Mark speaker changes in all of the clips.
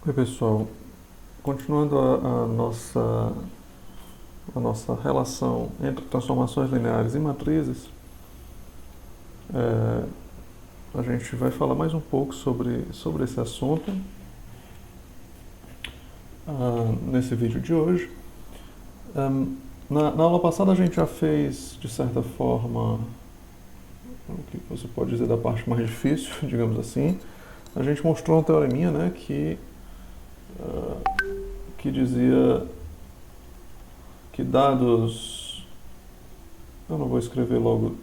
Speaker 1: Oi pessoal, continuando a nossa relação entre transformações lineares e matrizes, a gente vai falar mais um pouco sobre esse assunto nesse vídeo de hoje. Na aula passada a gente já fez, de certa forma, o que você pode dizer da parte mais difícil, digamos assim. A gente mostrou uma teoreminha, né, que dizia que dados... Eu não vou escrever logo,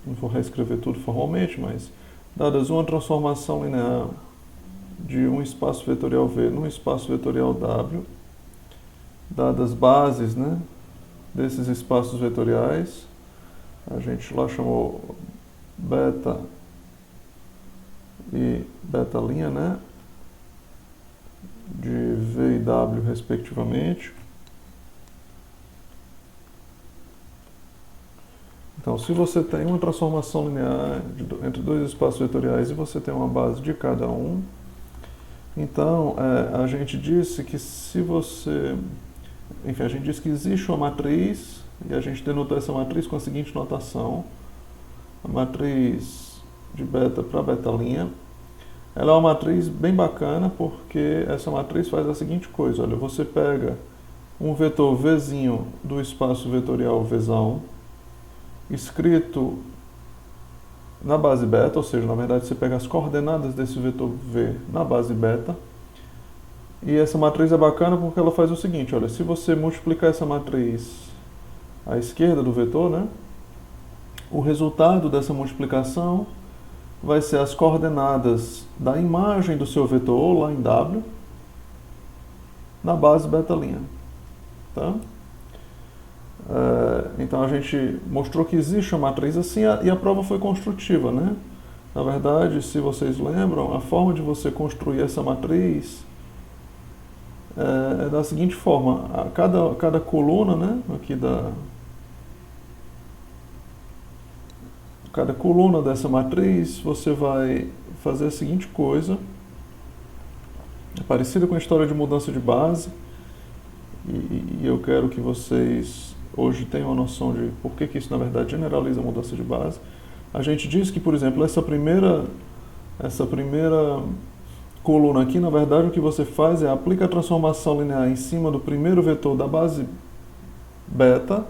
Speaker 1: não vou reescrever tudo formalmente, mas dadas uma transformação linear de um espaço vetorial V num espaço vetorial W, dadas bases, né, desses espaços vetoriais, a gente lá chamou beta e beta', né, de V e W respectivamente. Então, se você tem uma transformação linear entre dois espaços vetoriais e você tem uma base de cada um, então a gente disse que se você... Enfim, a gente disse que existe uma matriz, e a gente denotou essa matriz com a seguinte notação. A matriz de beta para beta', ela é uma matriz bem bacana, porque essa matriz faz a seguinte coisa. Olha, você pega um vetor Vzinho do espaço vetorial Vzão, escrito na base beta, ou seja, na verdade você pega as coordenadas desse vetor V na base beta. E essa matriz é bacana porque ela faz o seguinte, olha, se você multiplicar essa matriz à esquerda do vetor, né, o resultado dessa multiplicação vai ser as coordenadas da imagem do seu vetor lá em W na base beta'. Tá? Então a gente mostrou que existe uma matriz assim e a prova foi construtiva, né? Na verdade, se vocês lembram, a forma de você construir essa matriz é da seguinte forma: cada coluna, né, aqui cada coluna dessa matriz, você vai fazer a seguinte coisa, é parecida com a história de mudança de base, e eu quero que vocês hoje tenham uma noção de por que isso na verdade generaliza a mudança de base. A gente diz que, por exemplo, essa primeira coluna aqui, na verdade, o que você faz é aplica a transformação linear em cima do primeiro vetor da base beta.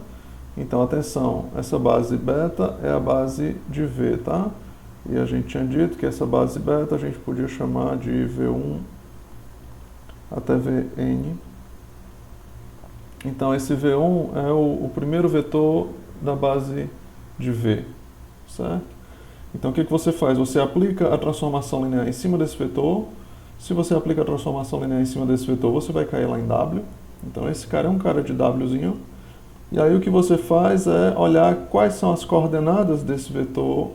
Speaker 1: Então, atenção, essa base beta é a base de V, tá? E a gente tinha dito que essa base beta a gente podia chamar de V1 até Vn. Então, esse V1 é o primeiro vetor da base de V, certo? Então, o que você faz? Você aplica a transformação linear em cima desse vetor. Se você aplica a transformação linear em cima desse vetor, você vai cair lá em W. Então, esse cara é um cara de Wzinho. E aí o que você faz é olhar quais são as coordenadas desse vetor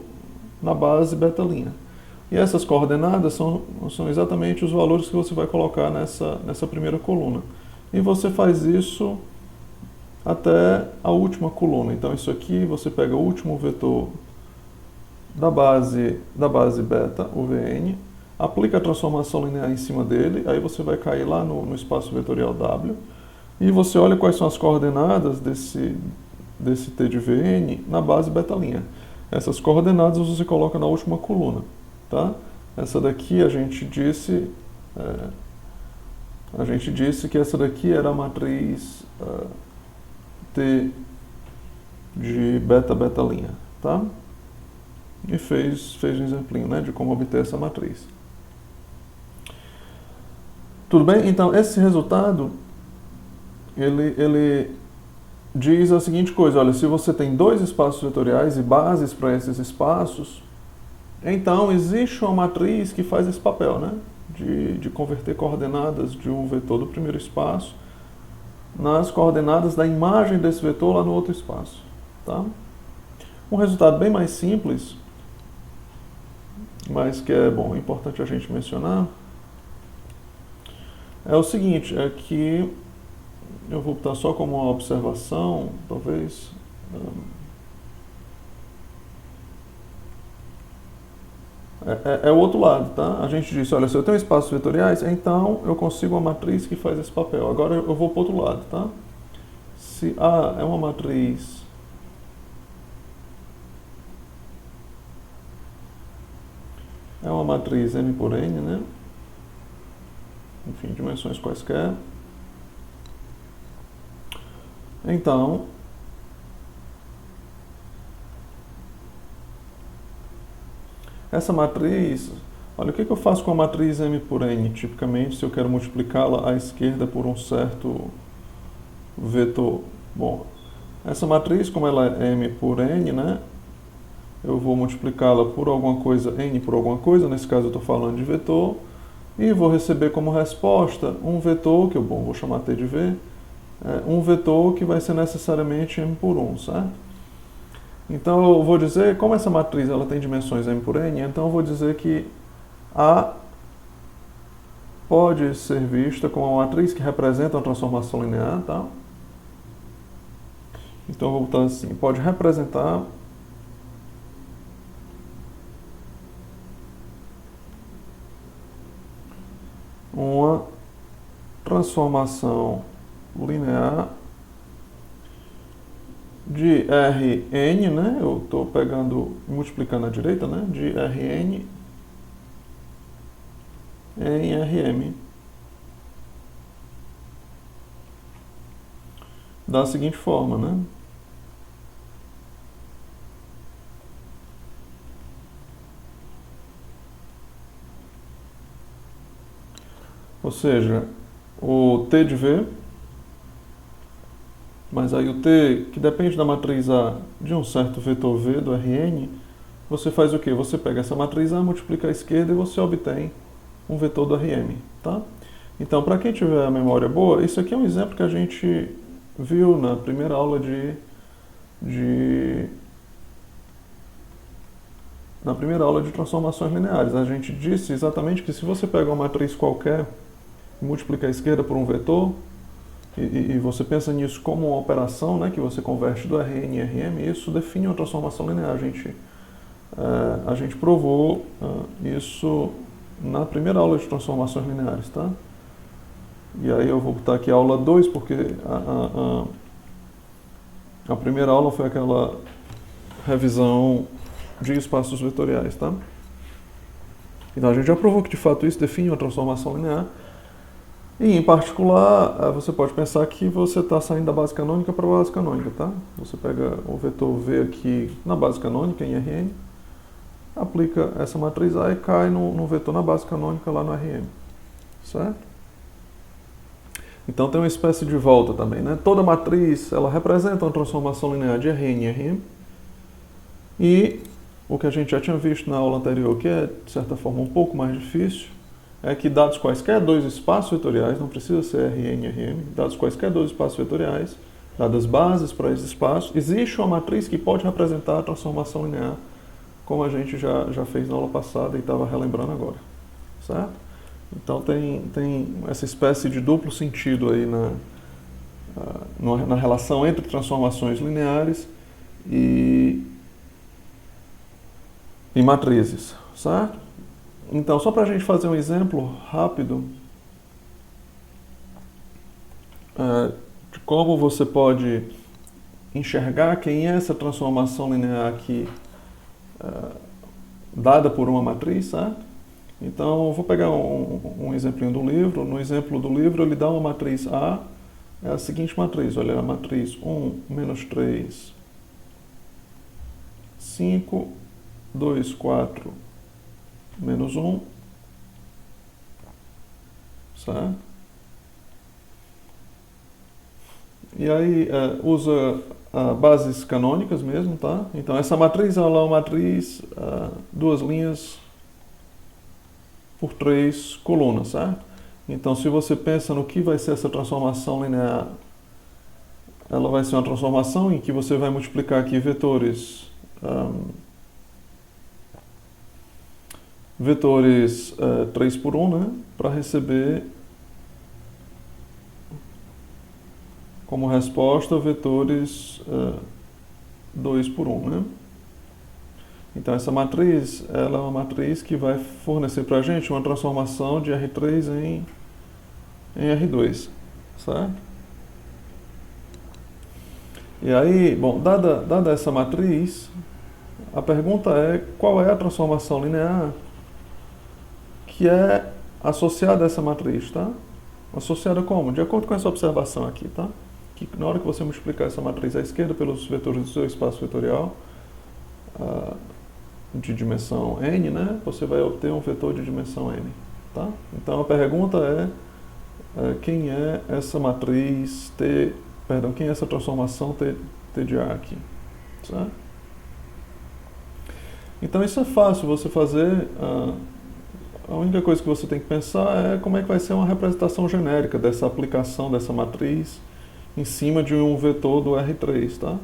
Speaker 1: na base beta'. E essas coordenadas são exatamente os valores que você vai colocar nessa primeira coluna. E você faz isso até a última coluna. Então isso aqui, você pega o último vetor da base beta, o Vn, aplica a transformação linear em cima dele, aí você vai cair lá no espaço vetorial W, e você olha quais são as coordenadas desse t de Vn na base beta'. Essas coordenadas você coloca na última coluna, tá? Essa daqui a gente disse que essa daqui era a matriz T de beta', tá? E fez um exemplinho, né, de como obter essa matriz. Tudo bem? Então, esse resultado, ele diz a seguinte coisa, olha, se você tem dois espaços vetoriais e bases para esses espaços, então existe uma matriz que faz esse papel, né, de converter coordenadas de um vetor do primeiro espaço nas coordenadas da imagem desse vetor lá no outro espaço, tá? Um resultado bem mais simples, mas que é importante a gente mencionar, é o seguinte, é que eu vou botar só como uma observação, talvez. É o outro lado, tá? A gente disse, olha, se eu tenho espaços vetoriais, então eu consigo uma matriz que faz esse papel. Agora eu vou para o outro lado, tá? Se A é uma matriz M por N, né? Enfim, dimensões quaisquer. Então, essa matriz, olha, o que eu faço com a matriz M por N? Tipicamente, se eu quero multiplicá-la à esquerda por um certo vetor. Bom, essa matriz, como ela é M por N, né? Eu vou multiplicá-la por alguma coisa, N por alguma coisa, nesse caso eu estou falando de vetor, e vou receber como resposta um vetor, que eu vou chamar T de V, um vetor que vai ser necessariamente M por 1, certo? Então eu vou dizer, como essa matriz ela tem dimensões M por N, então eu vou dizer que A pode ser vista como uma matriz que representa uma transformação linear, tá? Então eu vou botar assim, pode representar uma transformação linear de Rn, né? Eu estou pegando, multiplicando à direita, né? De Rn em Rm. Da seguinte forma, né? Ou seja, o T de V, mas aí o T, que depende da matriz A de um certo vetor V do Rn, você faz o quê? Você pega essa matriz A, multiplica à esquerda e você obtém um vetor do Rm, tá? Então, para quem tiver a memória boa, isso aqui é um exemplo que a gente viu na primeira aula na primeira aula de transformações lineares. A gente disse exatamente que se você pega uma matriz qualquer e multiplica a esquerda por um vetor, e você pensa nisso como uma operação, né, que você converte do Rn em Rm, isso define uma transformação linear. A gente provou isso na primeira aula de transformações lineares, tá? E aí eu vou botar aqui a aula 2, porque a primeira aula foi aquela revisão de espaços vetoriais, tá? Então a gente já provou que de fato isso define uma transformação linear. E em particular, você pode pensar que você está saindo da base canônica para a base canônica, tá? Você pega o vetor V aqui na base canônica, em Rn, aplica essa matriz A e cai no vetor na base canônica lá no Rm, certo? Então tem uma espécie de volta também, né? Toda matriz, ela representa uma transformação linear de Rn em Rm, e o que a gente já tinha visto na aula anterior, que é, de certa forma, um pouco mais difícil, é que dados quaisquer dois espaços vetoriais, não precisa ser Rn e Rm, dados quaisquer dois espaços vetoriais, dadas bases para esses espaços, existe uma matriz que pode representar a transformação linear, como a gente já fez na aula passada e estava relembrando agora, certo? Então tem essa espécie de duplo sentido aí na relação entre transformações lineares e matrizes, certo? Então, só para a gente fazer um exemplo rápido de como você pode enxergar quem é essa transformação linear aqui dada por uma matriz, certo? Então, eu vou pegar um exemplinho do livro. No exemplo do livro, ele dá uma matriz A, é a seguinte matriz, olha, a matriz 1, menos 3, 5, 2, 4, menos 1, certo? E aí usa bases canônicas mesmo, tá? Então essa matriz ela é uma matriz duas linhas por três colunas, certo? Então se você pensa no que vai ser essa transformação linear, ela vai ser uma transformação em que você vai multiplicar aqui vetores 3 por 1, né, para receber como resposta vetores 2 por 1, né? Então essa matriz, ela é uma matriz que vai fornecer para a gente uma transformação de R3 em R2, certo? E aí, bom, dada essa matriz, a pergunta é qual é a transformação linear que é associada a essa matriz, tá? Associada como? De acordo com essa observação aqui, tá? Que na hora que você multiplicar essa matriz à esquerda pelos vetores do seu espaço vetorial de dimensão n, né? Você vai obter um vetor de dimensão n, tá? Então a pergunta é quem é essa matriz quem é essa transformação T de A aqui, certo? Então isso é fácil você fazer. A única coisa que você tem que pensar é como é que vai ser uma representação genérica dessa aplicação dessa matriz em cima de um vetor do R3, tá?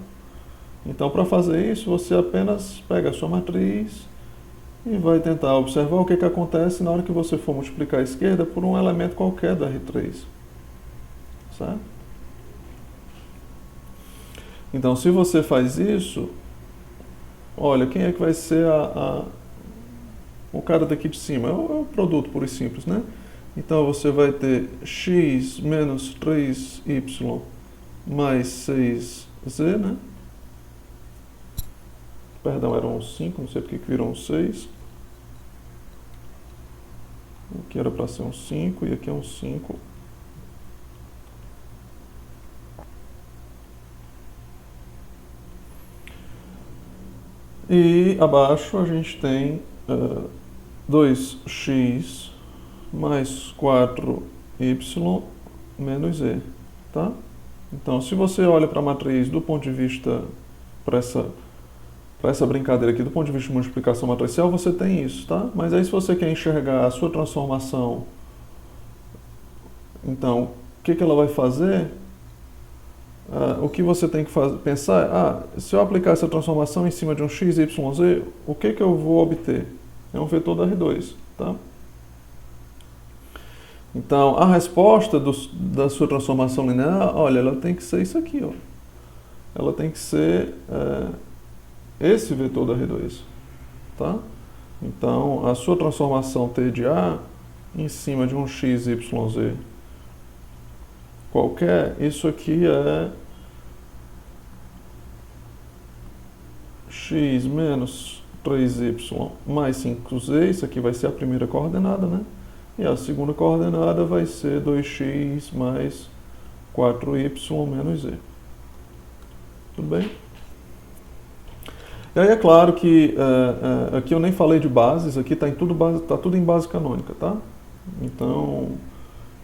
Speaker 1: Então, para fazer isso, você apenas pega a sua matriz e vai tentar observar o que acontece na hora que você for multiplicar a esquerda por um elemento qualquer do R3, certo? Então, se você faz isso, olha, quem é que vai ser o cara daqui de cima? É o produto puro e simples, né? Então, você vai ter x menos 3y mais 6z, né? Perdão, eram 5, não sei porque que viram 6. Aqui era para ser um 5 e aqui é um 5. E abaixo a gente tem 2x mais 4y menos z, tá? Então, se você olha para a matriz do ponto de vista, para essa brincadeira aqui, do ponto de vista de multiplicação matricial, você tem isso, tá? Mas aí se você quer enxergar a sua transformação, então, o que ela vai fazer? O que você tem que pensar é, se eu aplicar essa transformação em cima de um x, y, z, o que eu vou obter? É um vetor da R2, tá? Então, a resposta da sua transformação linear, olha, ela tem que ser isso aqui, ó. Ela tem que ser esse vetor da R2, tá? Então, a sua transformação T de A em cima de um x, y, z qualquer, isso aqui é x menos 3y mais 5z, isso aqui vai ser a primeira coordenada, né? E a segunda coordenada vai ser 2x mais 4y menos z. Tudo bem? E aí é claro que aqui eu nem falei de bases, aqui está tudo em base canônica, tá? Então,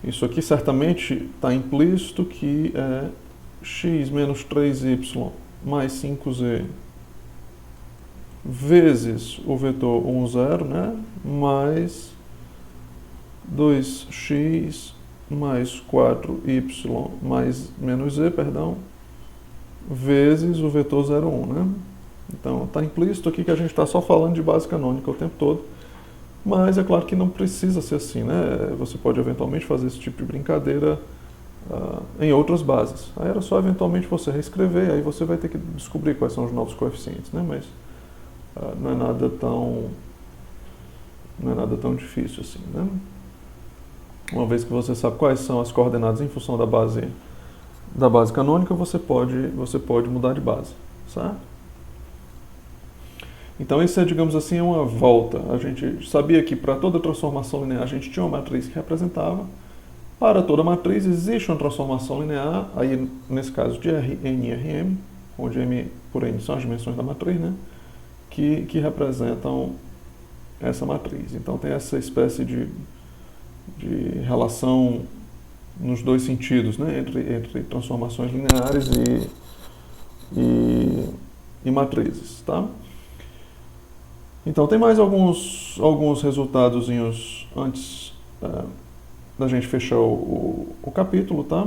Speaker 1: isso aqui certamente está implícito que é x menos 3y mais 5z vezes o vetor 1, 0, né? Mais 2x mais 4y mais menos z, perdão, vezes o vetor 0, 1, né? Então, está implícito aqui que a gente está só falando de base canônica o tempo todo, mas é claro que não precisa ser assim, né? Você pode eventualmente fazer esse tipo de brincadeira em outras bases. Aí era só eventualmente você reescrever, aí você vai ter que descobrir quais são os novos coeficientes, né? Mas não é nada tão difícil assim, né? Uma vez que você sabe quais são as coordenadas em função da base canônica, você pode mudar de base, certo? Então isso é, digamos assim, uma volta. A gente sabia que para toda transformação linear a gente tinha uma matriz que representava. Para toda matriz existe uma transformação linear, aí nesse caso de Rn e Rm, onde M por N são as dimensões da matriz, né? Que representam essa matriz. Então tem essa espécie de relação nos dois sentidos, né? Entre transformações lineares e matrizes, tá? Então tem mais alguns resultadozinhos antes da gente fechar o capítulo, tá?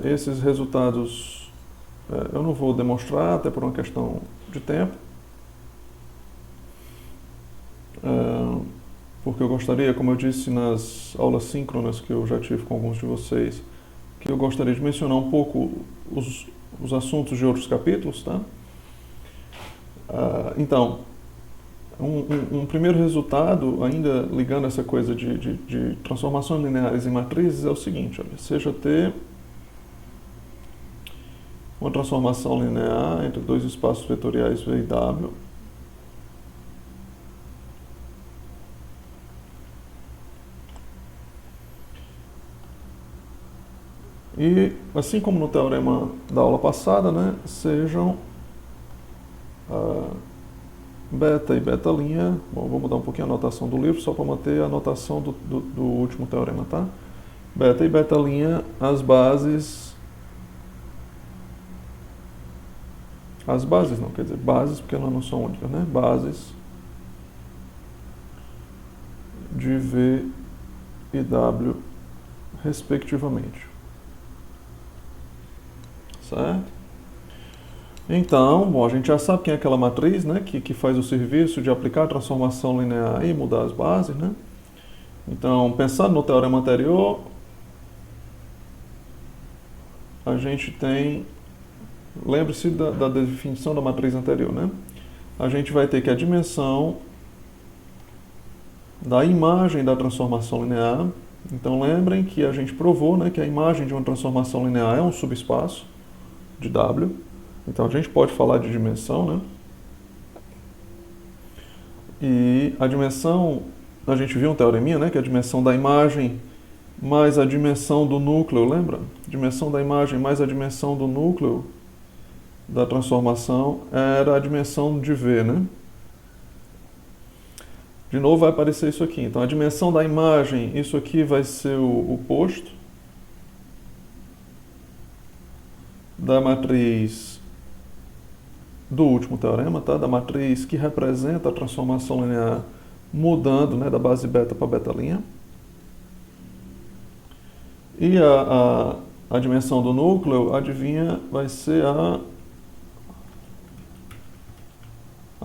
Speaker 1: Esses resultados eu não vou demonstrar, até por uma questão de tempo, porque eu gostaria, como eu disse nas aulas síncronas que eu já tive com alguns de vocês, que eu gostaria de mencionar um pouco os assuntos de outros capítulos, tá? Então, Um primeiro resultado, ainda ligando essa coisa de transformações lineares em matrizes, é o seguinte, olha, seja T uma transformação linear entre dois espaços vetoriais V e W, e, assim como no teorema da aula passada, né, sejam beta e beta', bom, vou mudar um pouquinho a anotação do livro, só para manter a anotação do último teorema, tá? Beta e beta', as bases não, quer dizer, bases porque elas não são únicas, né? Bases de V e W, respectivamente. Certo? Então, bom, a gente já sabe quem é aquela matriz, né, que faz o serviço de aplicar a transformação linear e mudar as bases, né? Então, pensando no teorema anterior, a gente tem, lembre-se da definição da matriz anterior, né? A gente vai ter que a dimensão da imagem da transformação linear, então lembrem que a gente provou, né, que a imagem de uma transformação linear é um subespaço de W. Então a gente pode falar de dimensão, né? E a dimensão, a gente viu um teoreminha, né? Que a dimensão da imagem mais a dimensão do núcleo, lembra? Dimensão da imagem mais a dimensão do núcleo da transformação era a dimensão de V, né? De novo vai aparecer isso aqui. Então a dimensão da imagem, isso aqui vai ser o posto da matriz do último teorema, tá? Da matriz que representa a transformação linear mudando, né, da base beta para beta'. E a dimensão do núcleo, adivinha, vai ser a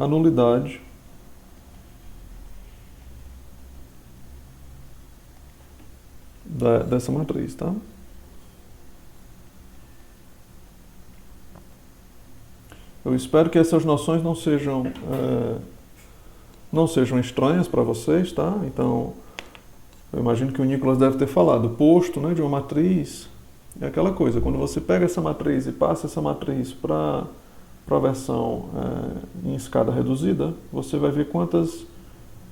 Speaker 1: nulidade dessa matriz, tá? Eu espero que essas noções não sejam estranhas para vocês, tá? Então, eu imagino que o Nicolas deve ter falado, o posto, né, de uma matriz é aquela coisa, quando você pega essa matriz e passa essa matriz para a versão em escada reduzida, você vai ver quantas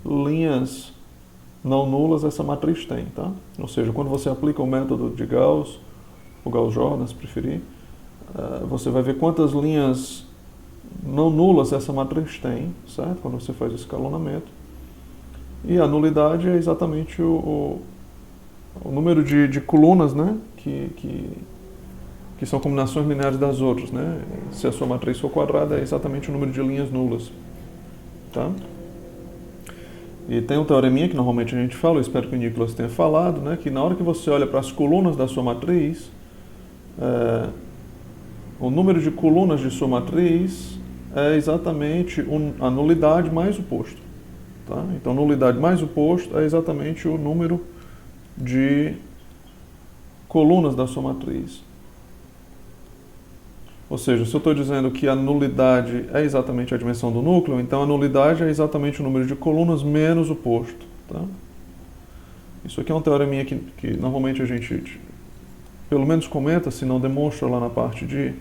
Speaker 1: linhas não nulas essa matriz tem, tá? Ou seja, quando você aplica o método de Gauss, o Gauss-Jordan, se preferir, você vai ver quantas linhas não nulas essa matriz tem, certo? Quando você faz o escalonamento. E a nulidade é exatamente o número de colunas, né? Que são combinações lineares das outras, né? Se a sua matriz for quadrada, é exatamente o número de linhas nulas, tá? E tem um teoreminha que normalmente a gente fala, eu espero que o Nicolas tenha falado, né? Que na hora que você olha para as colunas da sua matriz, o número de colunas de sua matriz é exatamente a nulidade mais o posto. Tá? Então, nulidade mais o posto é exatamente o número de colunas da sua matriz. Ou seja, se eu estou dizendo que a nulidade é exatamente a dimensão do núcleo, então a nulidade é exatamente o número de colunas menos o posto. Tá? Isso aqui é um teoreminha que normalmente a gente pelo menos comenta, se não demonstra lá na parte de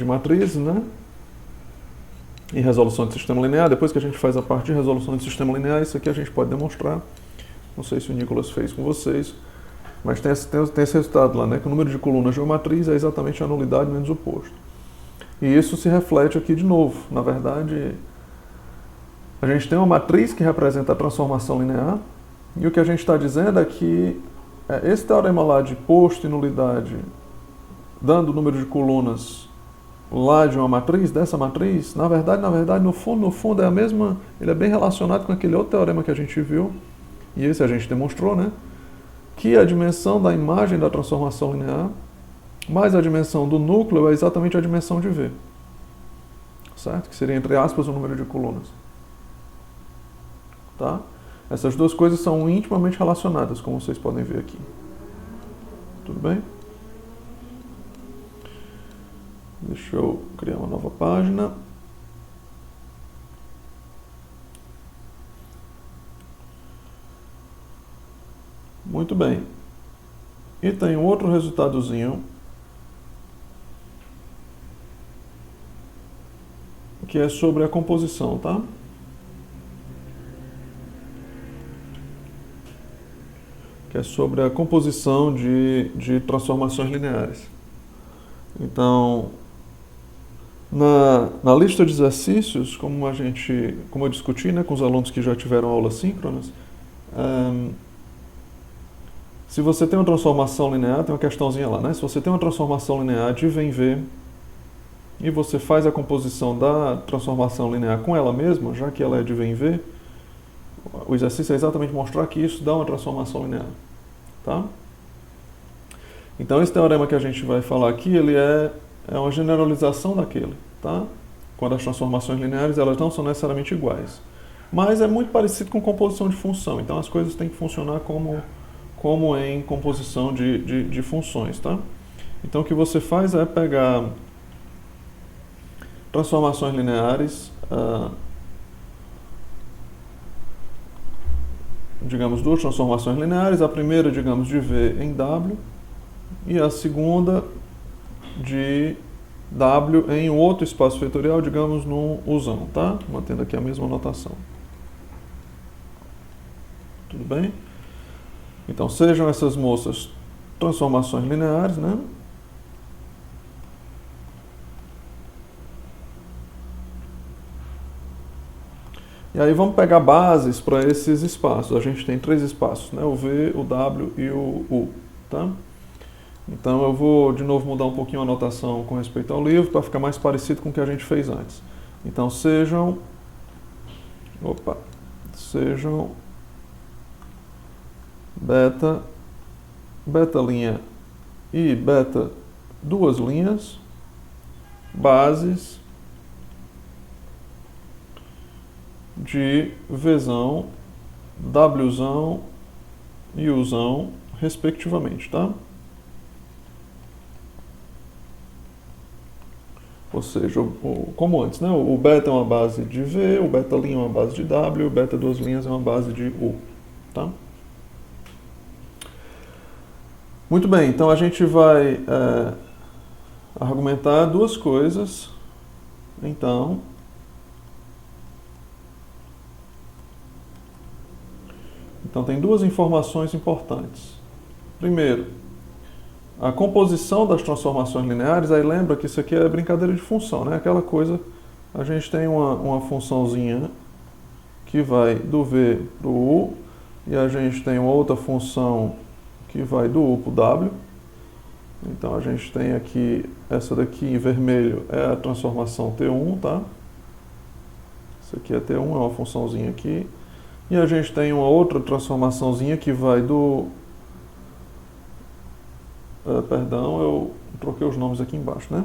Speaker 1: matrizes, né? E resolução de sistema linear. Depois que a gente faz a parte de resolução de sistema linear, isso aqui a gente pode demonstrar. Não sei se o Nicolas fez com vocês, mas tem esse resultado lá, né? Que o número de colunas de uma matriz é exatamente a nulidade menos o posto. E isso se reflete aqui de novo. Na verdade, a gente tem uma matriz que representa a transformação linear, e o que a gente está dizendo é que esse teorema lá de posto e nulidade, dando o número de colunas lá de uma matriz, dessa matriz, na verdade, no fundo é a mesma, ele é bem relacionado com aquele outro teorema que a gente viu, e esse a gente demonstrou, né? Que a dimensão da imagem da transformação linear mais a dimensão do núcleo é exatamente a dimensão de V. Certo? Que seria, entre aspas, o número de colunas. Tá? Essas duas coisas são intimamente relacionadas, como vocês podem ver aqui. Tudo bem? Deixa eu criar uma nova página. Muito bem. E tem um outro resultadozinho que é sobre a composição, tá? Que é sobre a composição de transformações lineares. Então, na lista de exercícios, como eu discuti, né, com os alunos que já tiveram aulas síncronas, se você tem uma transformação linear, tem uma questãozinha lá, né? Se você tem uma transformação linear de V em V e você faz a composição da transformação linear com ela mesma, já que ela é de V em V, o exercício é exatamente mostrar que isso dá uma transformação linear, tá? Então esse teorema que a gente vai falar aqui, ele é uma generalização daquele, tá? Quando as transformações lineares, elas não são necessariamente iguais. Mas é muito parecido com composição de função, então as coisas têm que funcionar como em composição de funções, tá? Então o que você faz é pegar transformações lineares, digamos, duas transformações lineares, a primeira, digamos, de V em W, e a segunda de W em um outro espaço vetorial, digamos, num Uzão, tá? Mantendo aqui a mesma notação. Tudo bem? Então, sejam essas moças transformações lineares, né? E aí vamos pegar bases para esses espaços. A gente tem 3 espaços, né? O V, o W e o U, tá? Então eu vou de novo mudar um pouquinho a notação com respeito ao livro para ficar mais parecido com o que a gente fez antes. Então sejam beta linha e beta duas linhas, bases de Vzão, Wzão e Uzão, respectivamente, tá? Ou seja, como antes, né? O beta é uma base de V, o beta linha é uma base de W, o beta duas linhas é uma base de U, tá? Muito bem, então a gente vai argumentar duas coisas. Então, tem duas informações importantes. Primeiro, a composição das transformações lineares, aí lembra que isso aqui é brincadeira de função, né? Aquela coisa, a gente tem uma funçãozinha que vai do V para o U, e a gente tem uma outra função que vai do U para o W. Então a gente tem aqui, essa daqui em vermelho é a transformação T1, tá? Isso aqui é T1, é uma funçãozinha aqui. E a gente tem uma outra transformaçãozinha que vai do... perdão, eu troquei os nomes aqui embaixo, né?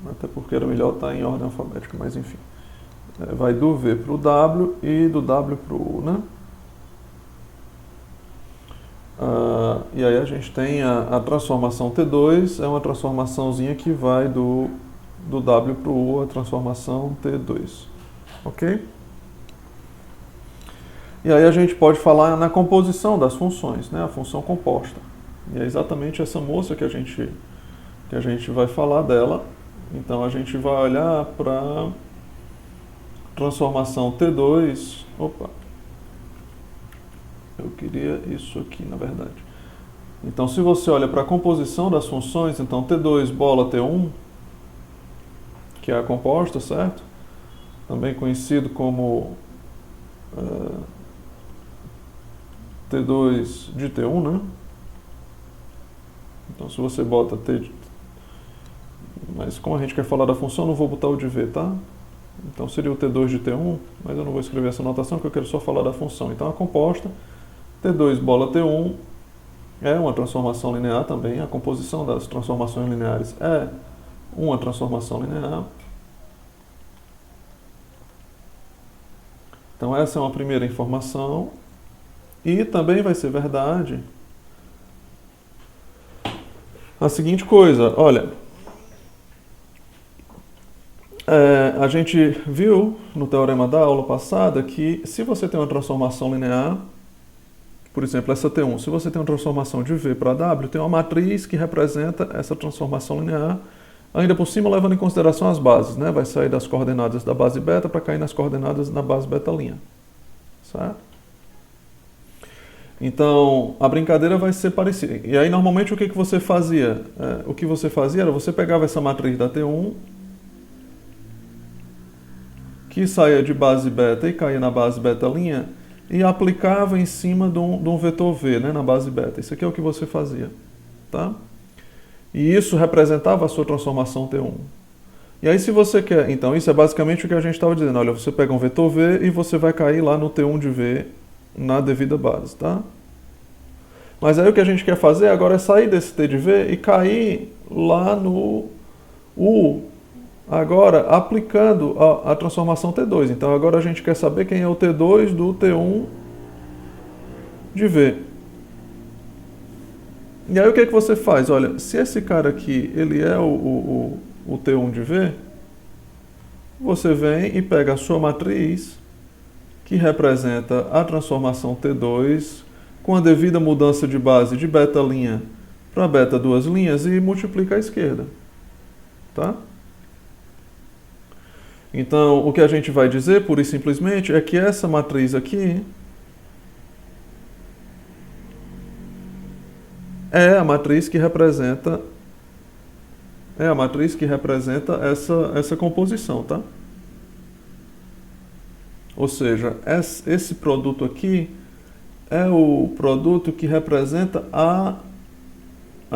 Speaker 1: Até porque era melhor estar em ordem alfabética, mas enfim. Vai do V para o W e do W para o U, né? E aí a gente tem a transformação T2, é uma transformaçãozinha que vai do W para o U, a transformação T2. Ok? E aí a gente pode falar na composição das funções, né? A função composta. E é exatamente essa moça que a gente vai falar dela. Então a gente vai olhar para transformação T2. Opa! Eu queria isso aqui, na verdade. Então se você olha para a composição das funções, então T2 bola T1, que é a composta, certo? Também conhecido como T2 de T1, né? Então se você bota T... Mas como a gente quer falar da função, eu não vou botar o de V, tá? Então seria o T2 de T1, mas eu não vou escrever essa notação porque eu quero só falar da função. Então a composta, T2 bola T1, é uma transformação linear também. A composição das transformações lineares é uma transformação linear. Então essa é uma primeira informação. E também vai ser verdade a seguinte coisa, olha, a gente viu no teorema da aula passada que se você tem uma transformação linear, por exemplo, essa T1, se você tem uma transformação de V para W, tem uma matriz que representa essa transformação linear, ainda por cima levando em consideração as bases, né? Vai sair das coordenadas da base beta para cair nas coordenadas da base beta', certo? Então, a brincadeira vai ser parecida. E aí, normalmente, o que você fazia? O que você fazia era, você pegava essa matriz da T1, que saía de base beta e caía na base beta', e aplicava em cima de um vetor V, né, na base beta. Isso aqui é o que você fazia, tá? E isso representava a sua transformação T1. E aí, se você quer... Então, isso é basicamente o que a gente estava dizendo. Olha, você pega um vetor V e você vai cair lá no T1 de V na devida base, tá? Mas aí o que a gente quer fazer agora é sair desse T de V e cair lá no U, agora aplicando a transformação T2. Então agora a gente quer saber quem é o T2 do T1 de V. E aí o que você faz? Olha, se esse cara aqui ele é o T1 de V, você vem e pega a sua matriz que representa a transformação T2 com a devida mudança de base de beta' para beta duas linhas e multiplica à esquerda, tá? Então, o que a gente vai dizer, pura e simplesmente, é que essa matriz aqui é a matriz que representa essa composição, tá? Ou seja, esse produto aqui é o produto que representa a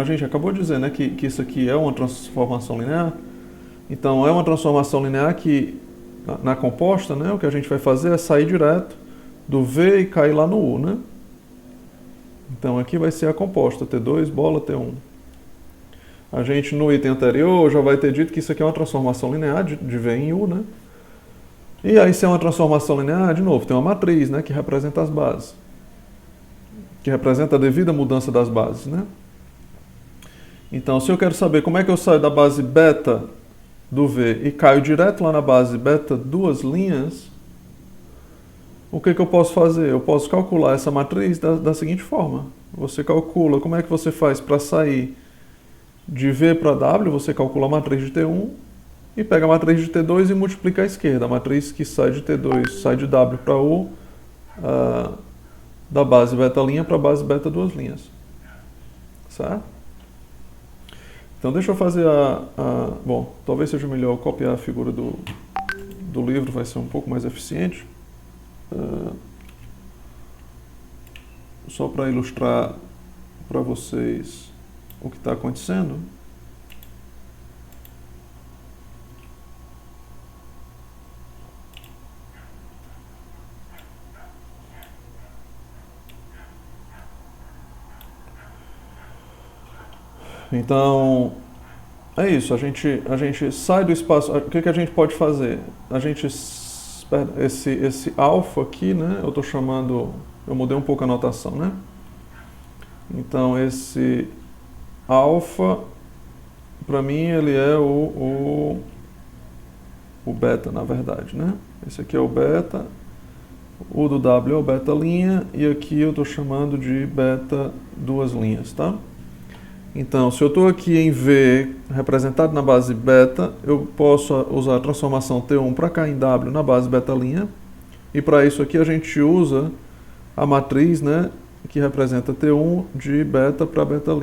Speaker 1: gente acabou de dizer, né, que isso aqui é uma transformação linear. Então, é uma transformação linear que, na composta, né, o que a gente vai fazer é sair direto do V e cair lá no U, né? Então, aqui vai ser a composta, T2, bola, T1. A gente, no item anterior, já vai ter dito que isso aqui é uma transformação linear de V em U, né? E aí, se é uma transformação linear, de novo, tem uma matriz, né, que representa as bases. Que representa a devida mudança das bases, né? Então, se eu quero saber como é que eu saio da base beta do V e caio direto lá na base beta duas linhas, o que eu posso fazer? Eu posso calcular essa matriz da seguinte forma. Você calcula, como é que você faz para sair de V para W, você calcula a matriz de T1 e pega a matriz de T2 e multiplica à esquerda. A matriz que sai de T2 sai de W para U, da base beta' para a base beta duas linhas. Certo? Então deixa eu fazer bom, talvez seja melhor copiar a figura do livro, vai ser um pouco mais eficiente. Só para ilustrar para vocês o que está acontecendo. Então, é isso, a gente sai do espaço. O que a gente pode fazer? A gente, esse alfa aqui, né, eu estou chamando, eu mudei um pouco a notação, né? Então, esse alfa, para mim, ele é o beta, na verdade, né? Esse aqui é o beta, o do W é o beta', e aqui eu estou chamando de beta duas linhas, tá? Então, se eu estou aqui em V, representado na base beta, eu posso usar a transformação T1 para cá em W na base beta', e para isso aqui a gente usa a matriz, né, que representa T1 de beta para beta'.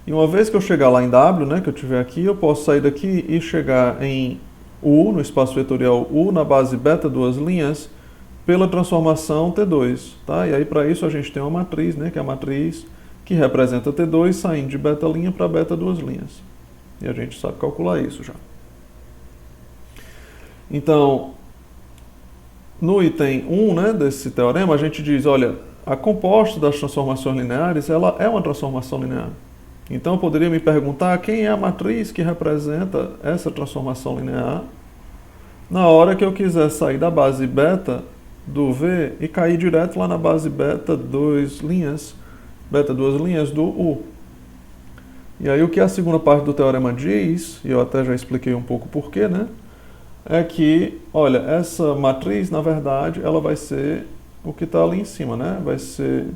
Speaker 1: E uma vez que eu chegar lá em W, né, que eu tiver aqui, eu posso sair daqui e chegar em U, no espaço vetorial U, na base beta duas linhas, pela transformação T2, tá? E aí para isso a gente tem uma matriz, né, que é a matriz que representa T2 saindo de beta' para beta duas linhas. E a gente sabe calcular isso já. Então, no item 1, né, desse teorema, a gente diz, olha, a composta das transformações lineares, ela é uma transformação linear. Então eu poderia me perguntar quem é a matriz que representa essa transformação linear na hora que eu quiser sair da base beta do V e cair direto lá na base beta duas linhas do U. E aí o que a segunda parte do teorema diz, e eu até já expliquei um pouco porquê, né? É que, olha, essa matriz, na verdade, ela vai ser o que está ali em cima, né? Vai ser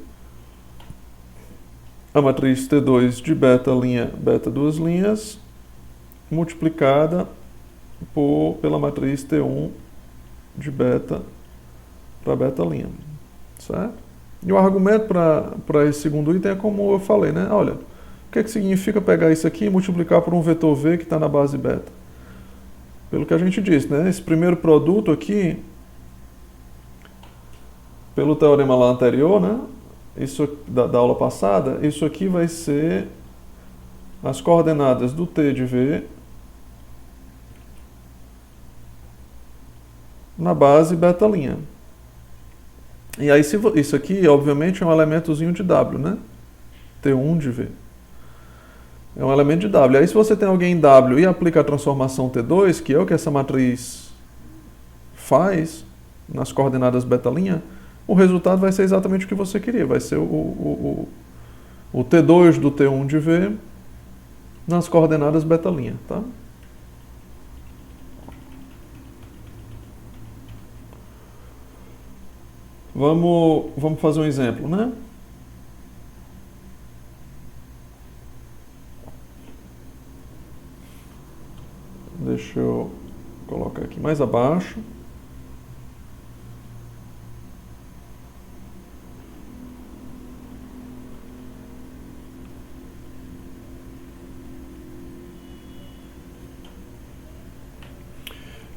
Speaker 1: a matriz T2 de beta linha, beta duas linhas, multiplicada pela matriz T1 de beta para beta linha, certo? E o argumento para esse segundo item é como eu falei, né? Olha, o que significa pegar isso aqui e multiplicar por um vetor V que está na base beta? Pelo que a gente disse, né? Esse primeiro produto aqui, pelo teorema lá anterior, né? Isso da aula passada, isso aqui vai ser as coordenadas do T de V na base beta linha. E aí isso aqui, obviamente, é um elementozinho de W, né? T1 de V. É um elemento de W. Aí se você tem alguém em W e aplica a transformação T2, que é o que essa matriz faz nas coordenadas beta', o resultado vai ser exatamente o que você queria. Vai ser o T2 do T1 de V nas coordenadas beta', tá? Vamos fazer um exemplo, né? Deixa eu colocar aqui mais abaixo.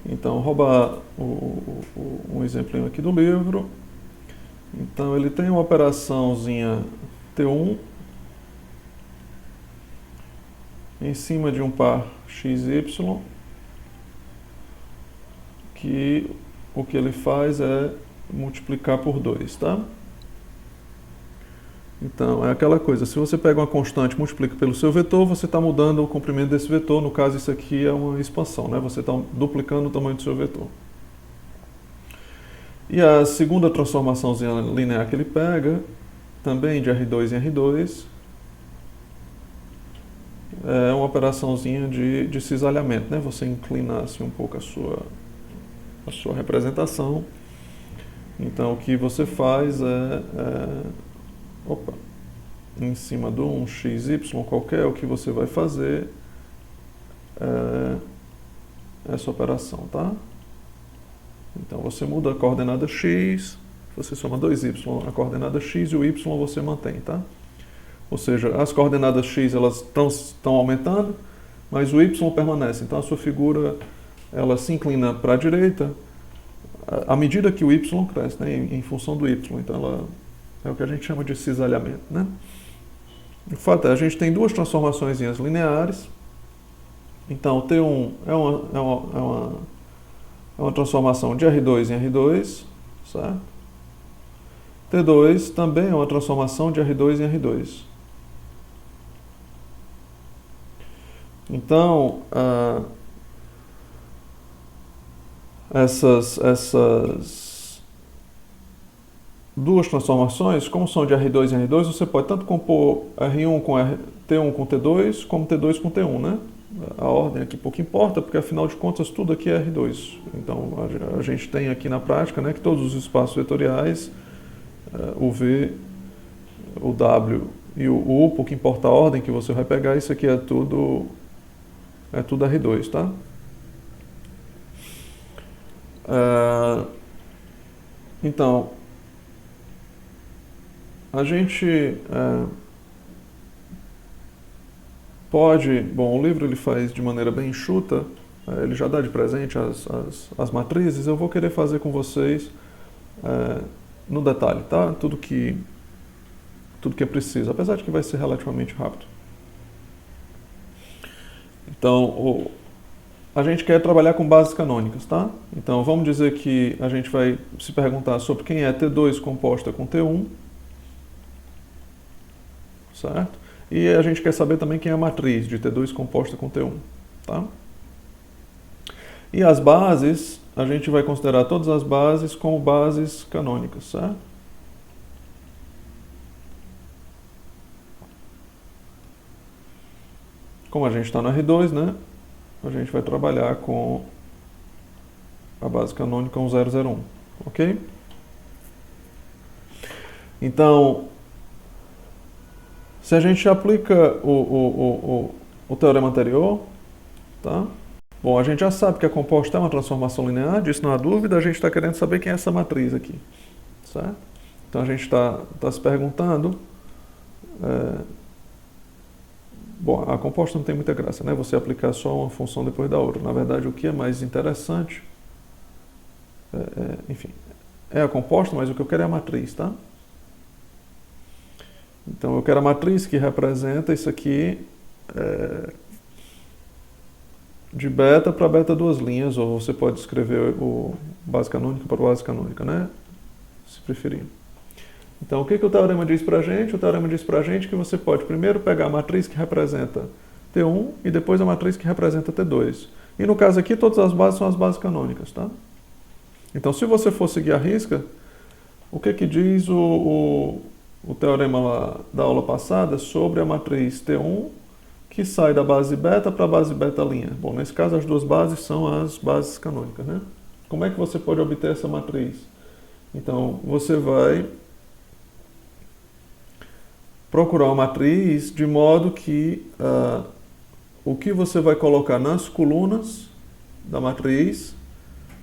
Speaker 1: Então, roubar um exemplinho aqui do livro. Então, ele tem uma operaçãozinha T1 em cima de um par XY, que o que ele faz é multiplicar por 2, tá? Então, é aquela coisa, se você pega uma constante e multiplica pelo seu vetor, você está mudando o comprimento desse vetor, no caso isso aqui é uma expansão, né? Você está duplicando o tamanho do seu vetor. E a segunda transformaçãozinha linear que ele pega, também de R2 em R2, é uma operaçãozinha de cisalhamento, né? Você inclina assim um pouco a sua representação. Então, o que você faz em cima de um XY qualquer, o que você vai fazer é essa operação, tá? Então, você muda a coordenada x, você soma 2y, a coordenada x, e o y você mantém, tá? Ou seja, as coordenadas x elas estão aumentando, mas o y permanece. Então, a sua figura ela se inclina para a direita à medida que o y cresce, né, em função do y. Então, ela é o que a gente chama de cisalhamento, né? O fato é, a gente tem duas transformações lineares. Então, o T1 é uma transformação de R2 em R2, certo? T2 também é uma transformação de R2 em R2. Então, essas duas transformações, como são de R2 em R2, você pode tanto compor R1 com T1 com T2, como T2 com T1, né? A ordem aqui pouco importa, porque afinal de contas tudo aqui é R2. Então a gente tem aqui na prática, né, que todos os espaços vetoriais, o V, o W e o U, pouco importa a ordem que você vai pegar, isso aqui é tudo R2, tá? Então, a gente pode... Bom, o livro ele faz de maneira bem enxuta, ele já dá de presente as matrizes, eu vou querer fazer com vocês no detalhe, tá? Tudo que é preciso, apesar de que vai ser relativamente rápido. Então, a gente quer trabalhar com bases canônicas, tá? Então, vamos dizer que a gente vai se perguntar sobre quem é T2 composta com T1, certo? E a gente quer saber também quem é a matriz de T2 composta com T1, tá? E as bases, a gente vai considerar todas as bases como bases canônicas, certo? como a gente está no R2, né, a gente vai trabalhar com a base canônica 1001, ok? Então, se a gente aplica o teorema anterior, tá? Bom, a gente já sabe que a composta é uma transformação linear, disso não há dúvida, a gente está querendo saber quem é essa matriz aqui, certo? Então a gente está se perguntando, bom, a composta não tem muita graça, né? Você aplicar só uma função depois da outra. Na verdade, o que é mais interessante, enfim, é a composta, mas o que eu quero é a matriz, tá? Então eu quero a matriz que representa isso aqui de beta para beta duas linhas, ou você pode escrever o base canônica para base canônica, né? Se preferir. Então, o que o teorema diz para a gente? O teorema diz para a gente que você pode primeiro pegar a matriz que representa T1 e depois a matriz que representa T2. E no caso aqui, todas as bases são as bases canônicas, tá? Então, se você for seguir a risca, o que diz o teorema lá da aula passada sobre a matriz T1 que sai da base beta para a base beta linha? Bom, nesse caso, as duas bases são as bases canônicas, né? Como é que você pode obter essa matriz? Então, você vai procurar uma matriz de modo que o que você vai colocar nas colunas da matriz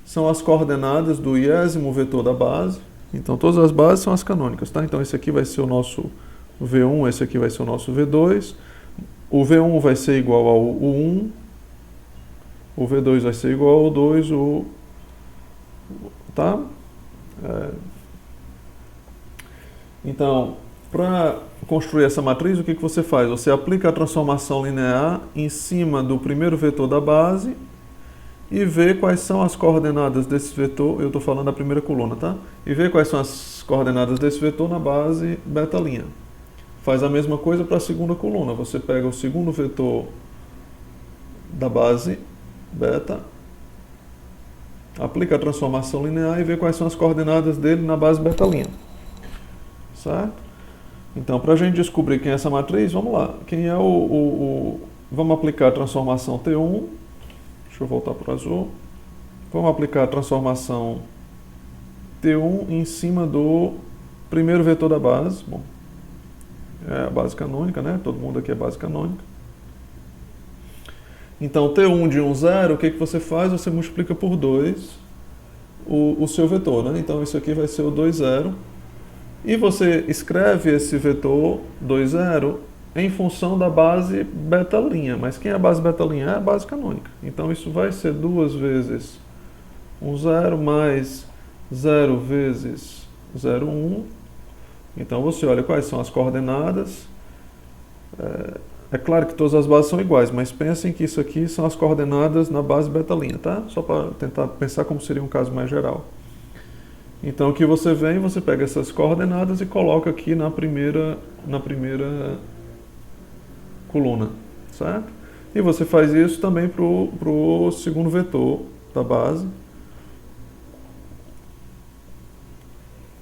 Speaker 1: são as coordenadas do iésimo vetor da base. Então todas as bases são as canônicas, tá? Então esse aqui vai ser o nosso V1, esse aqui vai ser o nosso V2. O V1 vai ser igual ao U1, o V2 vai ser igual ao 2, tá? Então, para construir essa matriz, o que você faz? Você aplica a transformação linear em cima do primeiro vetor da base e vê quais são as coordenadas desse vetor, eu estou falando da primeira coluna, tá? E vê quais são as coordenadas desse vetor na base beta linha. Faz a mesma coisa para a segunda coluna, você pega o segundo vetor da base beta, aplica a transformação linear e vê quais são as coordenadas dele na base beta linha, certo? Então, para a gente descobrir quem é essa matriz, vamos lá. Quem é vamos aplicar a transformação T1. Deixa eu voltar para o azul. Vamos aplicar a transformação T1 em cima do primeiro vetor da base. Bom, é a base canônica, né? Todo mundo aqui é base canônica. Então, T1 de 1, 0, o que você faz? Você multiplica por 2 o seu vetor, né? Então, isso aqui vai ser o 2, 0. E você escreve esse vetor 2, 0 em função da base beta linha. Mas quem é a base beta linha? É a base canônica. Então isso vai ser 2 vezes 1, 0 mais 0 vezes 0, 1. Então você olha quais são as coordenadas. É claro que todas as bases são iguais, mas pensem que isso aqui são as coordenadas na base beta linha, tá? Só para tentar pensar como seria um caso mais geral. Então, o que você vem, você pega essas coordenadas e coloca aqui na primeira coluna, certo? E você faz isso também para o segundo vetor da base.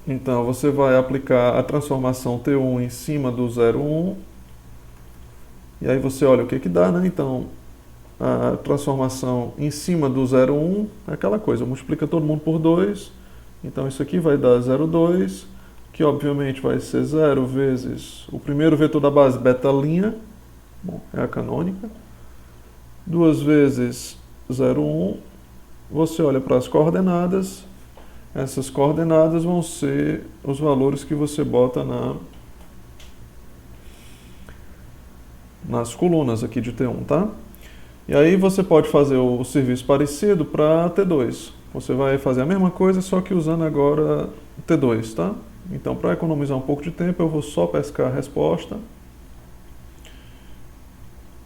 Speaker 1: Então, você vai aplicar a transformação T1 em cima do 0, 1. E aí você olha o que dá, né? Então, a transformação em cima do 0, 1 é aquela coisa, multiplica todo mundo por 2. Então isso aqui vai dar 0,2, que obviamente vai ser 0 vezes o primeiro vetor da base beta linha, bom, é a canônica, 2 vezes 0,1, você olha para as coordenadas, essas coordenadas vão ser os valores que você bota nas colunas aqui de T1, tá? E aí você pode fazer o serviço parecido para T2. Você vai fazer a mesma coisa, só que usando agora T2, tá? Então, para economizar um pouco de tempo, eu vou só pescar a resposta.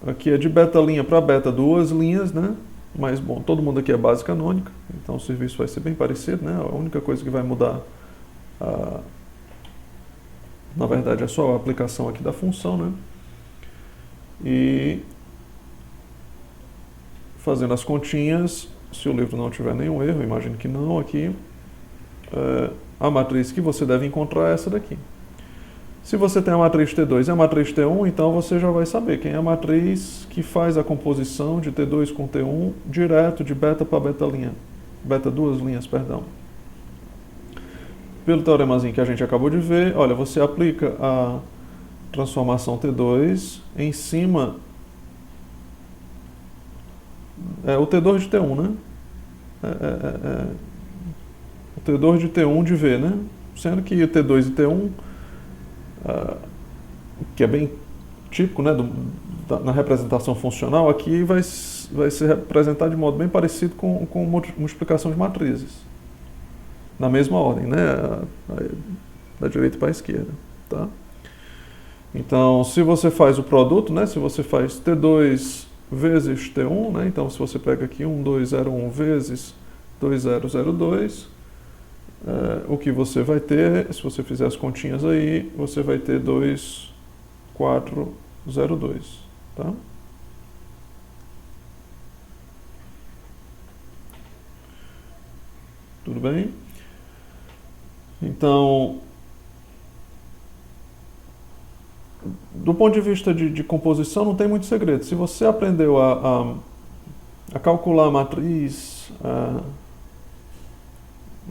Speaker 1: Aqui é de beta linha para beta duas linhas, né? Mas, bom, todo mundo aqui é base canônica, então o serviço vai ser bem parecido, né? A única coisa que vai mudar, na verdade, é só a aplicação aqui da função, né? E fazendo as continhas, se o livro não tiver nenhum erro, imagino que não, aqui, a matriz que você deve encontrar é essa daqui. Se você tem a matriz T2 e a matriz T1, então você já vai saber quem é a matriz que faz a composição de T2 com T1 direto de beta para beta linha. Beta duas linhas, perdão. Pelo teoremazinho que a gente acabou de ver, olha, você aplica a transformação T2 em cima... o T2 de T1, né? O T2 de T1 de V, né? Sendo que o T2 e T1, que é bem típico, né, na representação funcional, aqui vai se representar de modo bem parecido com multiplicação de matrizes. Na mesma ordem, né? Da direita para a esquerda, tá? Então, se você faz o produto, né? Se você faz T2 vezes T1, né? Então, se você pega aqui 1201 vezes 2002, o que você vai ter, se você fizer as continhas aí, você vai ter 2402, tá? Tudo bem? Então, do ponto de vista de composição, não tem muito segredo. Se você aprendeu a calcular a matriz,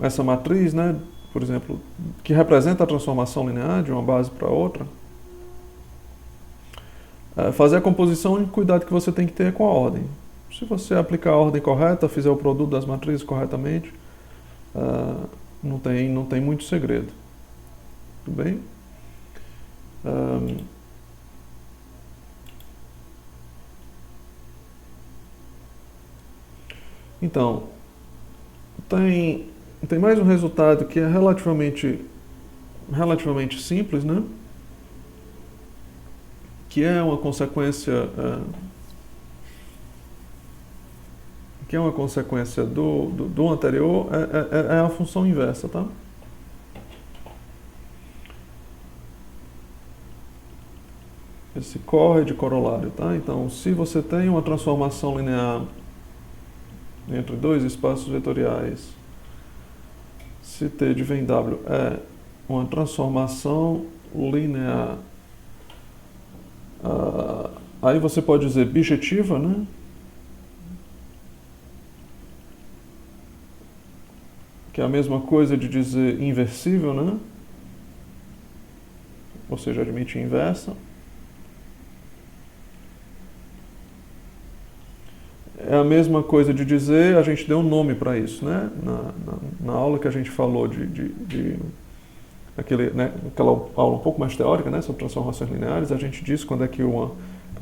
Speaker 1: essa matriz, né, por exemplo, que representa a transformação linear de uma base para outra, fazer a composição, o único cuidado que você tem que ter é com a ordem. Se você aplicar a ordem correta, fizer o produto das matrizes corretamente, não tem muito segredo. Tudo bem? Então, tem mais um resultado que é relativamente simples, né? Que é uma consequência do anterior, é a função inversa, tá? Esse corre de corolário, tá? Então, se você tem uma transformação linear entre dois espaços vetoriais, se T de Vem W é uma transformação linear, aí você pode dizer bijetiva, né? Que é a mesma coisa de dizer inversível, né? Ou seja, admite inversa. É a mesma coisa de dizer, a gente deu um nome para isso, né? Na aula que a gente falou aquela aula um pouco mais teórica, né, sobre transformações lineares, a gente disse quando é que uma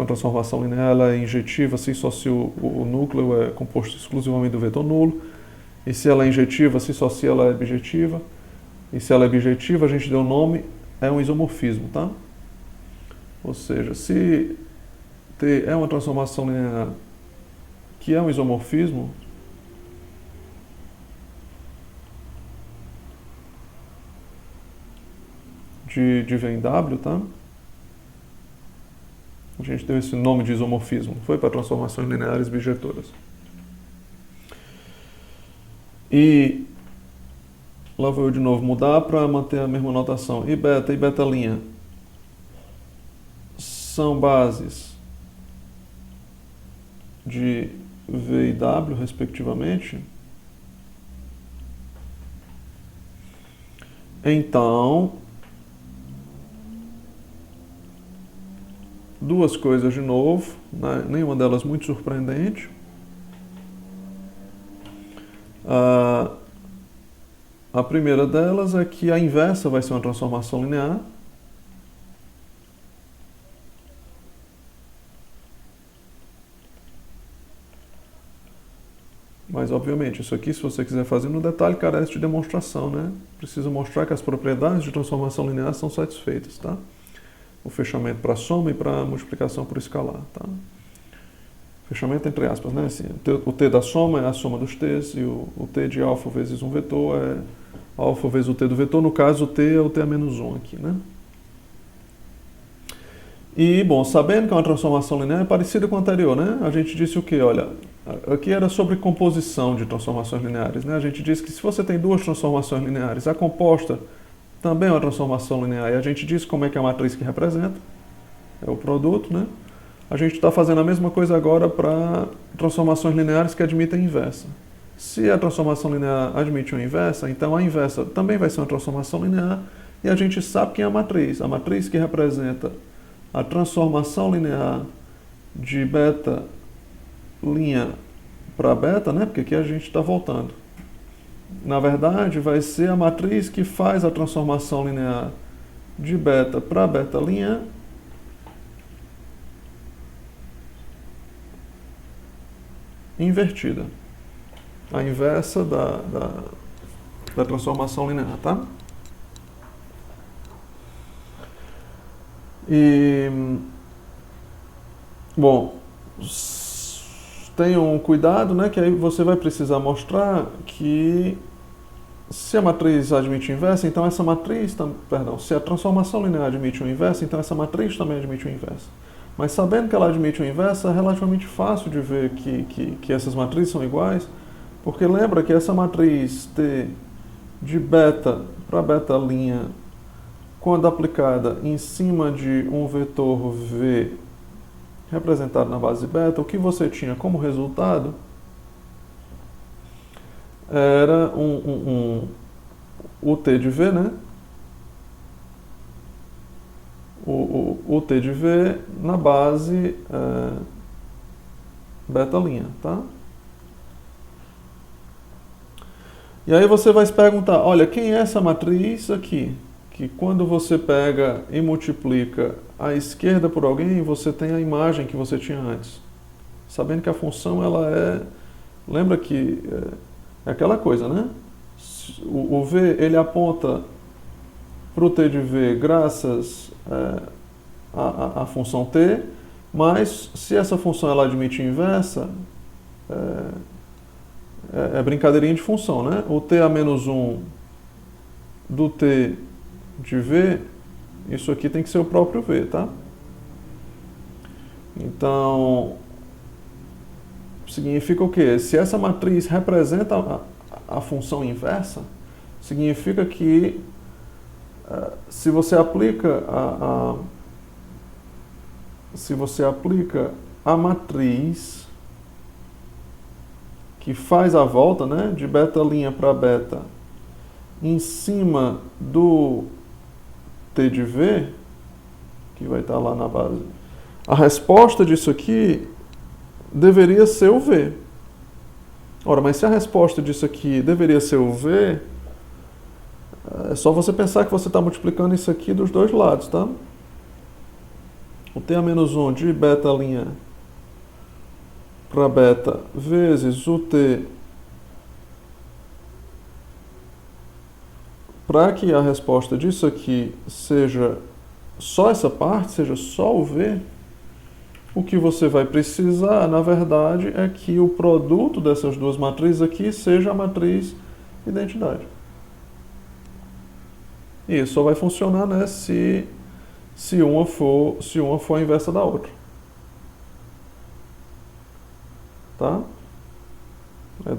Speaker 1: transformação linear ela é injetiva, se só se o núcleo é composto exclusivamente do vetor nulo, e se ela é injetiva, se só se ela é bijetiva, e se ela é bijetiva, a gente deu um nome, é um isomorfismo, tá? Ou seja, se T é uma transformação linear que é um isomorfismo, de Vem W, tá? A gente deu esse nome de isomorfismo, foi para transformações lineares bijetoras. E lá vou eu de novo mudar para manter a mesma notação. E beta' são bases de V e W, respectivamente. Então, duas coisas de novo, né? Nenhuma delas muito surpreendente. A primeira delas é que a inversa vai ser uma transformação linear. Mas, obviamente, isso aqui, se você quiser fazer no detalhe, carece de demonstração, né? Precisa mostrar que as propriedades de transformação linear são satisfeitas, tá? O fechamento para soma e para multiplicação por escalar, tá? Fechamento entre aspas, né? Assim, o T da soma é a soma dos T's e o T de alfa vezes um vetor é alfa vezes o T do vetor. No caso, o T é o T a menos 1 aqui, né? E, bom, sabendo que é uma transformação linear é parecida com a anterior, né? A gente disse o quê? Olha, aqui era sobre composição de transformações lineares, né? A gente disse que se você tem duas transformações lineares, a composta também é uma transformação linear. E a gente diz como é que é a matriz que representa, é o produto, né? A gente está fazendo a mesma coisa agora para transformações lineares que admitem inversa. Se a transformação linear admite uma inversa, então a inversa também vai ser uma transformação linear e a gente sabe quem é a matriz. A matriz que representa a transformação linear de beta linha para beta, né? Porque aqui a gente está voltando. Na verdade, vai ser a matriz que faz a transformação linear de beta para beta linha invertida. A inversa da transformação linear, tá? E, bom, tenham um cuidado, né, que aí você vai precisar mostrar que se a matriz admite inversa, então essa matriz, perdão, se a transformação linear admite o inverso, então essa matriz também admite o inverso. Mas sabendo que ela admite o inverso, é relativamente fácil de ver que essas matrizes são iguais, porque lembra que essa matriz T de beta para beta linha, quando aplicada em cima de um vetor V representado na base beta, o que você tinha como resultado era o T de V, né? O T de V na base beta linha, tá? E aí você vai se perguntar, olha, quem é essa matriz aqui? Que quando você pega e multiplica a esquerda por alguém, você tem a imagem que você tinha antes. Sabendo que a função, ela é... Lembra que é aquela coisa, né? O V, ele aponta para o T de V graças à função T, mas se essa função ela admite inversa, é brincadeirinha de função, né? O T a menos 1 do T de V, isso aqui tem que ser o próprio V, tá? Então, significa o quê? Se essa matriz representa a função inversa, significa que se você aplica a matriz que faz a volta, né, de beta linha para beta em cima do T de V, que vai estar lá na base, a resposta disso aqui deveria ser o V. Ora, mas se a resposta disso aqui deveria ser o V, é só você pensar que você está multiplicando isso aqui dos dois lados, tá? O T a menos 1 de beta linha para beta vezes o T, para que a resposta disso aqui seja só essa parte, seja só o V, o que você vai precisar, na verdade, é que o produto dessas duas matrizes aqui seja a matriz identidade. E isso só vai funcionar, né, se uma for a inversa da outra. Tá?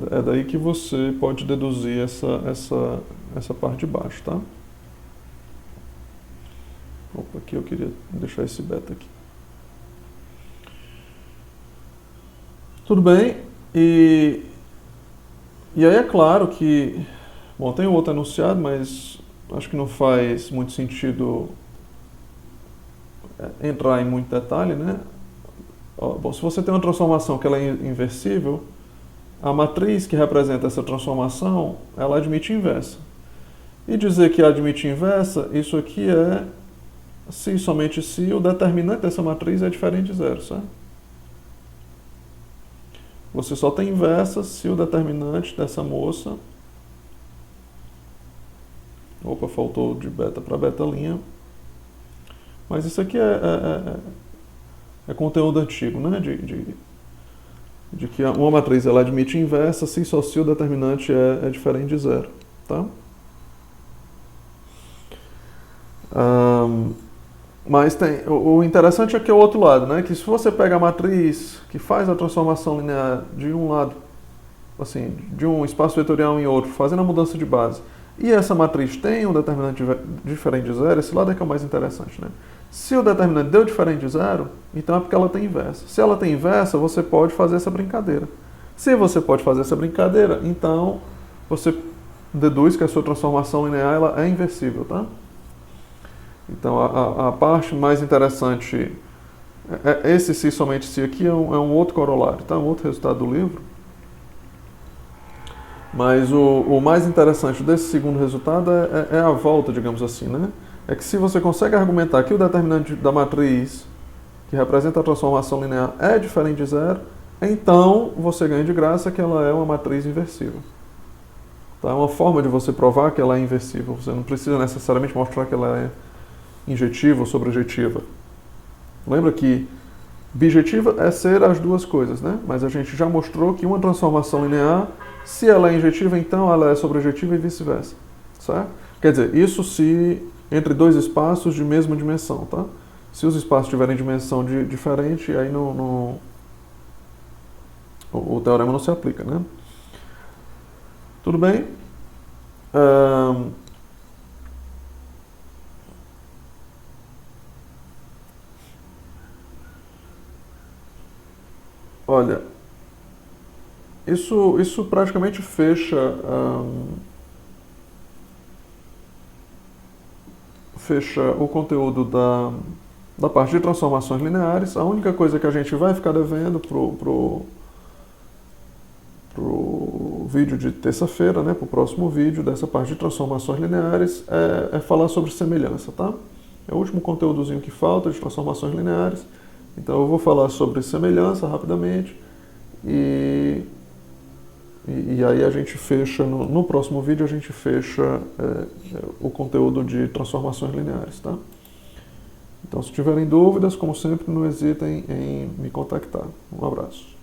Speaker 1: É daí que você pode deduzir essa parte de baixo, tá? Opa, aqui eu queria deixar esse beta aqui. Tudo bem, e aí é claro que, bom, tem outro enunciado, mas acho que não faz muito sentido entrar em muito detalhe, né? Bom, se você tem uma transformação que ela é inversível, a matriz que representa essa transformação, ela admite inversa. E dizer que admite inversa, isso aqui é se e somente se o determinante dessa matriz é diferente de zero, certo? Você só tem inversa se o determinante dessa moça... Opa, faltou de beta para beta linha. Mas isso aqui é conteúdo antigo, né? De que uma matriz ela admite inversa se só se o determinante é diferente de zero, tá? Mas o interessante é que é o outro lado, né? Que se você pega a matriz que faz a transformação linear de um lado, assim, de um espaço vetorial em outro, fazendo a mudança de base, e essa matriz tem um determinante diferente de zero, esse lado é que é o mais interessante, né? Se o determinante deu diferente de zero, então é porque ela tem inversa. Se ela tem inversa, você pode fazer essa brincadeira. Se você pode fazer essa brincadeira, então você deduz que a sua transformação linear ela é inversível, tá? Então a parte mais interessante, esse se somente se aqui é um outro corolário, tá? Um outro resultado do livro. Mas o mais interessante desse segundo resultado é a volta, digamos assim, né? É que se você consegue argumentar que o determinante da matriz que representa a transformação linear é diferente de zero, então você ganha de graça que ela é uma matriz inversível. Tá? É uma forma de você provar que ela é inversível. Você não precisa necessariamente mostrar que ela é injetiva ou sobrejetiva. Lembra que bijetiva é ser as duas coisas, né? Mas a gente já mostrou que uma transformação linear, se ela é injetiva, então ela é sobrejetiva e vice-versa, certo? Quer dizer, isso se entre dois espaços de mesma dimensão, tá? Se os espaços tiverem dimensão diferente, aí o teorema não se aplica, né? Tudo bem? Olha, isso praticamente fecha o conteúdo da parte de transformações lineares. A única coisa que a gente vai ficar devendo pro vídeo de terça-feira, né, pro próximo vídeo dessa parte de transformações lineares, é falar sobre semelhança, tá? É o último conteúdozinho que falta de transformações lineares. Então eu vou falar sobre semelhança rapidamente e aí a gente fecha, no próximo vídeo a gente fecha o conteúdo de transformações lineares, tá? Então se tiverem dúvidas, como sempre, não hesitem em me contactar. Um abraço.